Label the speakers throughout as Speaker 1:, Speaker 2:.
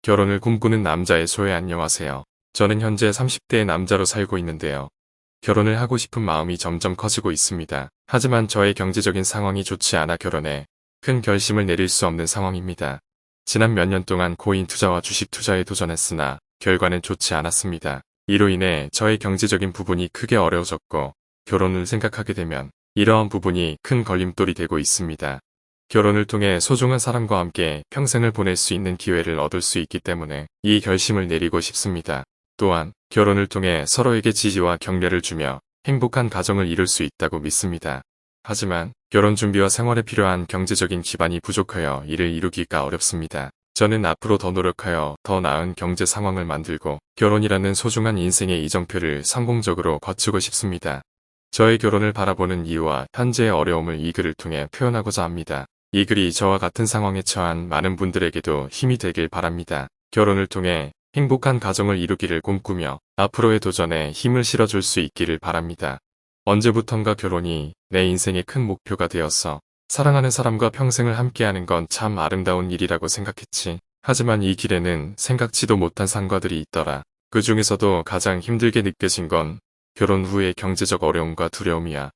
Speaker 1: 결혼을 꿈꾸는 남자의 소회 안녕하세요. 저는 현재 30대의 남자로 살고 있는데요. 결혼을 하고 싶은 마음이 점점 커지고 있습니다. 하지만 저의 경제적인 상황이 좋지 않아 결혼에 큰 결심을 내릴 수 없는 상황입니다. 지난 몇 년 동안 코인 투자와 주식 투자에 도전했으나 결과는 좋지 않았습니다. 이로 인해 저의 경제적인 부분이 크게 어려워졌고 결혼을 생각하게 되면 이러한 부분이 큰 걸림돌이 되고 있습니다. 결혼을 통해 소중한 사람과 함께 평생을 보낼 수 있는 기회를 얻을 수 있기 때문에 이 결심을 내리고 싶습니다. 또한 결혼을 통해 서로에게 지지와 격려를 주며 행복한 가정을 이룰 수 있다고 믿습니다. 하지만 결혼 준비와 생활에 필요한 경제적인 기반이 부족하여 이를 이루기가 어렵습니다. 저는 앞으로 더 노력하여 더 나은 경제 상황을 만들고 결혼이라는 소중한 인생의 이정표를 성공적으로 거치고 싶습니다. 저의 결혼을 바라보는 이유와 현재의 어려움을 이 글을 통해 표현하고자 합니다. 이 글이 저와 같은 상황에 처한 많은 분들에게도 힘이 되길 바랍니다. 결혼을 통해 행복한 가정을 이루기를 꿈꾸며 앞으로의 도전에 힘을 실어줄 수 있기를 바랍니다. 언제부턴가 결혼이 내 인생의 큰 목표가 되었어. 사랑하는 사람과 평생을 함께하는 건 참 아름다운 일이라고 생각했지. 하지만 이 길에는 생각지도 못한 상과들이 있더라. 그 중에서도 가장 힘들게 느껴진 건 결혼 후의 경제적 어려움과 두려움이야.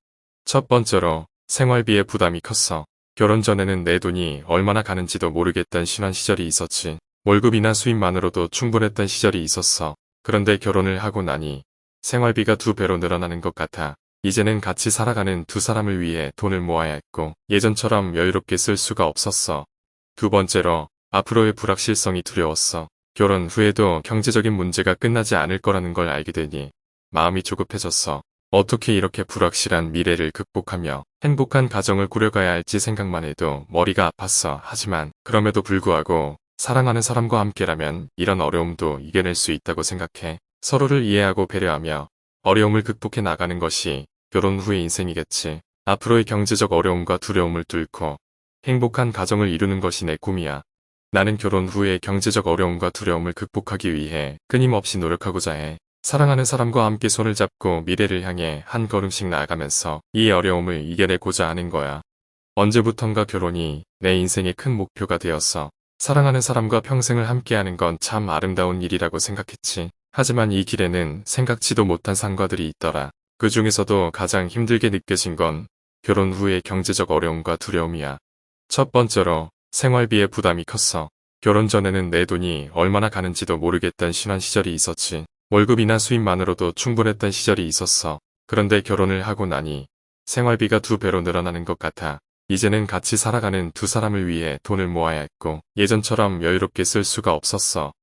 Speaker 1: 첫 번째로 생활비의 부담이 컸어. 결혼 전에는 내 돈이 얼마나 가는지도 모르겠던 신혼 시절이 있었지. 월급이나 수입만으로도 충분했던 시절이 있었어. 그런데 결혼을 하고 나니 생활비가 2배로 늘어나는 것 같아. 이제는 같이 살아가는 두 사람을 위해 돈을 모아야 했고 예전처럼 여유롭게 쓸 수가 없었어. 두 번째로 앞으로의 불확실성이 두려웠어. 결혼 후에도 경제적인 문제가 끝나지 않을 거라는 걸 알게 되니 마음이 조급해졌어. 어떻게 이렇게 불확실한 미래를 극복하며 행복한 가정을 꾸려가야 할지 생각만 해도 머리가 아팠어. 하지만 그럼에도 불구하고 사랑하는 사람과 함께라면 이런 어려움도 이겨낼 수 있다고 생각해. 서로를 이해하고 배려하며 어려움을 극복해 나가는 것이 결혼 후의 인생이겠지. 앞으로의 경제적 어려움과 두려움을 뚫고 행복한 가정을 이루는 것이 내 꿈이야. 나는 결혼 후의 경제적 어려움과 두려움을 극복하기 위해 끊임없이 노력하고자 해. 사랑하는 사람과 함께 손을 잡고 미래를 향해 한 걸음씩 나아가면서 이 어려움을 이겨내고자 하는 거야. 언제부턴가 결혼이 내 인생의 큰 목표가 되었어. 사랑하는 사람과 평생을 함께하는 건 참 아름다운 일이라고 생각했지. 하지만 이 길에는 생각지도 못한 상과들이 있더라. 그 중에서도 가장 힘들게 느껴진 건 결혼 후의 경제적 어려움과 두려움이야. 첫 번째로 생활비의 부담이 컸어. 결혼 전에는 내 돈이 얼마나 가는지도 모르겠던 신혼 시절이 있었지. 월급이나 수입만으로도 충분했던 시절이 있었어. 그런데 결혼을 하고 나니 생활비가 2배로 늘어나는 것 같아. 이제는 같이 살아가는 두 사람을 위해 돈을 모아야 했고 예전처럼 여유롭게 쓸 수가 없었어.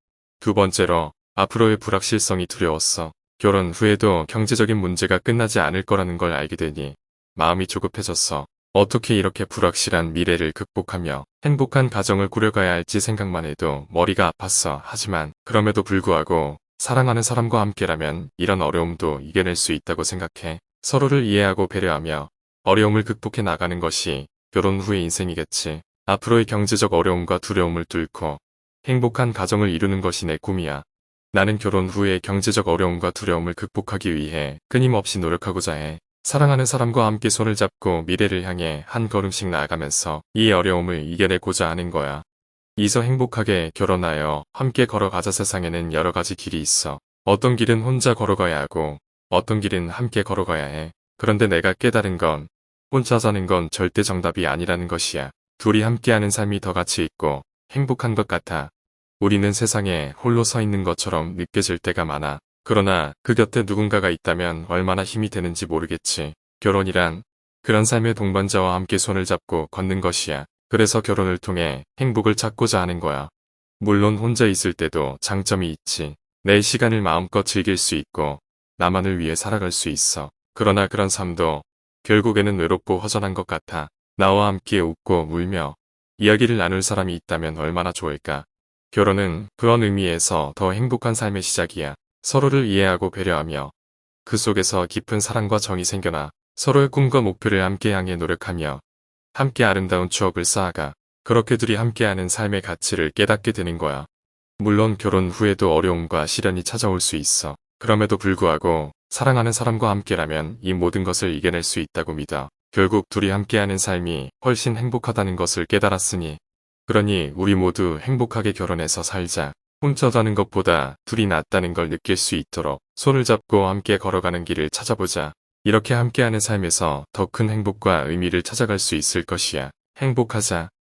Speaker 1: 두 번째로 앞으로의 불확실성이 두려웠어. 결혼 후에도 경제적인 문제가 끝나지 않을 거라는 걸 알게 되니 마음이 조급해졌어. 어떻게 이렇게 불확실한 미래를 극복하며 행복한 가정을 꾸려가야 할지 생각만 해도 머리가 아팠어. 하지만 그럼에도 불구하고 사랑하는 사람과 함께라면 이런 어려움도 이겨낼 수 있다고 생각해. 서로를 이해하고 배려하며 어려움을 극복해 나가는 것이 결혼 후의 인생이겠지. 앞으로의 경제적 어려움과 두려움을 뚫고 행복한 가정을 이루는 것이 내 꿈이야. 나는 결혼 후의 경제적 어려움과 두려움을 극복하기 위해 끊임없이 노력하고자 해. 사랑하는 사람과 함께 손을 잡고 미래를 향해 한 걸음씩 나아가면서 이 어려움을 이겨내고자 하는 거야. 이서 행복하게 결혼하여 함께 걸어가자. 세상에는 여러 가지 길이 있어. 어떤 길은 혼자 걸어가야 하고 어떤 길은 함께 걸어가야 해. 그런데 내가 깨달은 건 혼자 사는 건 절대 정답이 아니라는 것이야. 둘이 함께하는 삶이 더 가치 있고 행복한 것 같아. 우리는 세상에 홀로 서 있는 것처럼 느껴질 때가 많아. 그러나 그 곁에 누군가가 있다면 얼마나 힘이 되는지 모르겠지. 결혼이란 그런 삶의 동반자와 함께 손을 잡고 걷는 것이야. 그래서 결혼을 통해 행복을 찾고자 하는 거야. 물론 혼자 있을 때도 장점이 있지. 내 시간을 마음껏 즐길 수 있고 나만을 위해 살아갈 수 있어. 그러나 그런 삶도 결국에는 외롭고 허전한 것 같아. 나와 함께 웃고 울며 이야기를 나눌 사람이 있다면 얼마나 좋을까. 결혼은 그런 의미에서 더 행복한 삶의 시작이야. 서로를 이해하고 배려하며 그 속에서 깊은 사랑과 정이 생겨나 서로의 꿈과 목표를 함께 향해 노력하며 함께 아름다운 추억을 쌓아가. 그렇게 둘이 함께하는 삶의 가치를 깨닫게 되는 거야. 물론 결혼 후에도 어려움과 시련이 찾아올 수 있어. 그럼에도 불구하고 사랑하는 사람과 함께라면 이 모든 것을 이겨낼 수 있다고 믿어. 결국 둘이 함께하는 삶이 훨씬 행복하다는 것을 깨달았으니 그러니 우리 모두 행복하게 결혼해서 살자. 혼자 사는 것보다 둘이 낫다는 걸 느낄 수 있도록 손을 잡고 함께 걸어가는 길을 찾아보자. 이렇게 함께하는 삶에서 더 큰 행복과 의미를 찾아갈 수 있을 것이야. 행복하자.